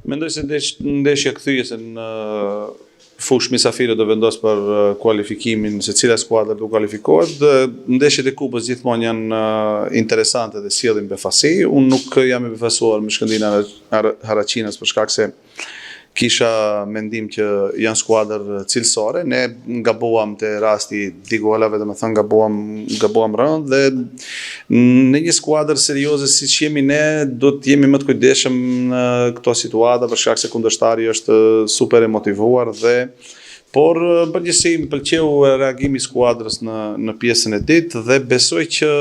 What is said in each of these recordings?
Mendoj se ndeshja kthyeese në fushë mysafire do vendos për kualifikimin se cila skuadër do kualifikohet. Ndeshjet e kupës gjithmonë janë interesante dhe sjellin befasi. Unë nuk jam i befasuar me Shkëndijën Haraqinas për shkak se kisha mendim që janë skuadër cilësore. Ne gabuam te rasti dy golave, domethënë gabuam rënd dhe në një skuadër serioze siç jemi ne, do të jemi më të kujdesshëm në këto situata për shkak se kundërshtari është super e motivuar por përgjithësi më pëlqeu reagimi i skuadrës në pjesën e dytë dhe besoj që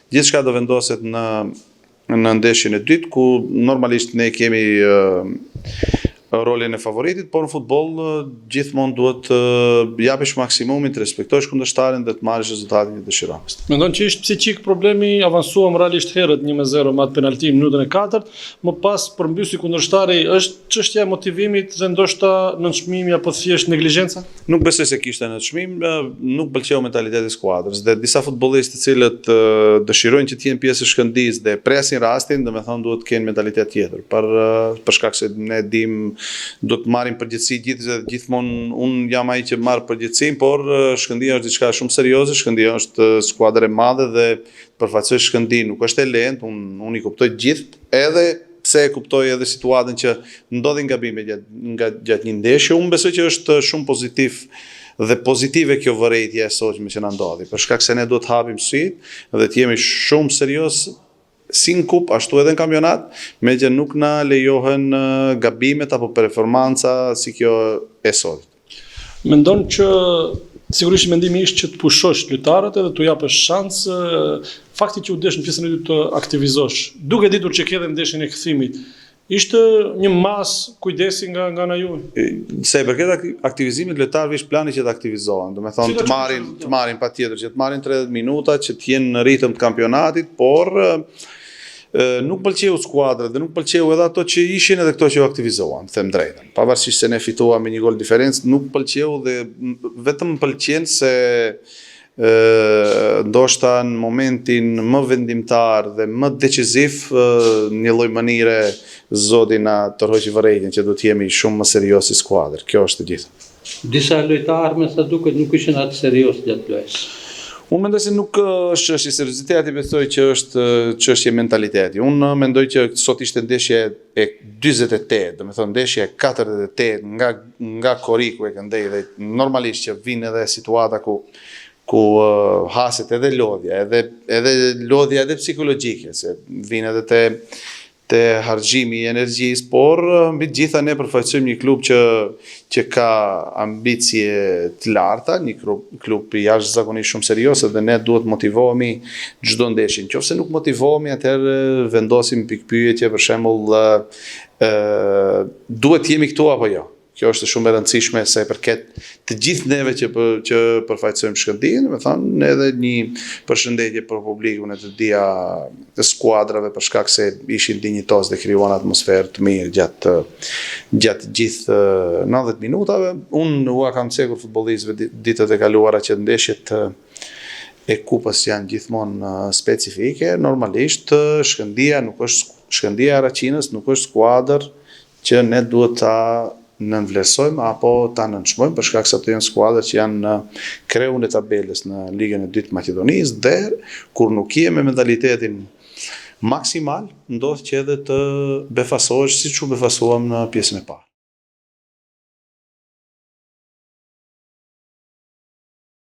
gjithçka do vendoset në ndeshjen e dytë ku normalisht ne kemi rolin e favoritit, por në futboll gjithmonë duhet të japësh maksimumin, të respektosh kundërshtarin dhe të marrësh rezultatin që dëshiron. Mendon që ishte psiqik problemi, avansuam realisht herët 1-0 me atë penalti në minutën e 4, më pas përmbysi kundërshtari, është çështja e motivimit dhe ndoshta nënçmimi apo thjesht neglizhenca? Nuk besoj se kishte nënçmim, nuk pëlqeu mentaliteti i skuadrës dhe disa futbollistë të cilët dëshirojnë që të jenë pjesë e Shkëndijës dhe presin rastin, domethënë duhet të kenë mentalitet tjetër. Për shkak se ne dim do të marrim përgjegjësi gjithmonë unë jam ai që marr përgjegjësinë, por Shkëndija është diçka shumë serioze, Shkëndija është skuadër e madhe dhe përfaqësoj Shkëndijën, nuk është e lehtë, unë i kuptoj gjithë, edhe pse e kuptoj edhe situatën që ndodhin gabime gjatë një ndeshje, unë besoj që është shumë pozitiv dhe pozitive kjo vërejtje e sotme që na ndodhi, për shkak se ne duhet të hapim sytë dhe të jemi shumë serioz si në kup, ashtu edhe në kampionat, me që nuk na lejohen gabimet apo performanca si kjo e sotit. Mendon që sigurisht mendimi ishte që të pushosh lojtarët edhe t'u japësh shans, fakti që u desh në pjesën e dytë të aktivizosh, duke ditur që ke edhe ndeshjen e kthimit, ishte një mas kujdesi nga ana juaj? Se i përket aktivizimit lojtarëve ishte plani që të aktivizohen, domethënë të marrin patjetër që të marrin 30 minuta, që të jenë në ritëm të kampionatit, por nuk pëlqeu skuadra dhe nuk pëlqeu edhe ato që ishin edhe këto që u aktivizohen, them drejtën. Pavarësisht se ne fituam me 1 gol diferencë, nuk pëlqeu dhe vetëm pëlqen se ndoshta në momentin më vendimtar dhe më decisiv një lloj mënyre zoti na tërhoqi vërejtjen që do të jemi shumë më serioz si skuadër. Kjo është e gjitha. Disa lojtarë me sa duket nuk ishin atë serioz gjatë lojës. Unë mendoj se nuk është çështje serioziteti, besoj që është çështje mentaliteti. Unë mendoj që sot ishte ndeshje e 48, domethënë ndeshje e 48 nga Koriku e këndej dhe normalisht që vjen edhe situata ku haset edhe lodhja, edhe lodhja edhe psikologjike, se vjen edhe te harxhimi i energjisë, por mbi të gjitha ne përfaqësojmë një klub që ka ambicie të larta, një klub i jashtëzakonisht shumë serioz dhe ne duhet motivohemi çdo ndeshje. Nëse nuk motivohemi, atëherë vendosim pikpyetje, për shembull, duhet jemi këtu apo jo. Kjo është shumë e rëndësishme se përket të gjithë neve që përfaqësojmë Shkëndijën, me thënë edhe një përshëndetje për publikun e të dia të skuadrave për shkak se ishin dinjitoz dhe krijuan atmosferë të mirë gjatë gjithë 90 minutave. Unë u kam cekur futbollistëve ditët e kaluara që ndeshjet e kupës janë gjithmonë specifike. Normalisht Shkëndija Haraqinas nuk është skuadër që ne duhet ta nënvlerësojmë apo ta nënçmojmë për shkak se ato janë skuadra që janë në kreun e tabelës në Ligën e 2 të Maqedonisë dhe kur nuk je me mentalitetin maksimal, ndodh që edhe të befasohesh siç u befasuam në pjesën e parë.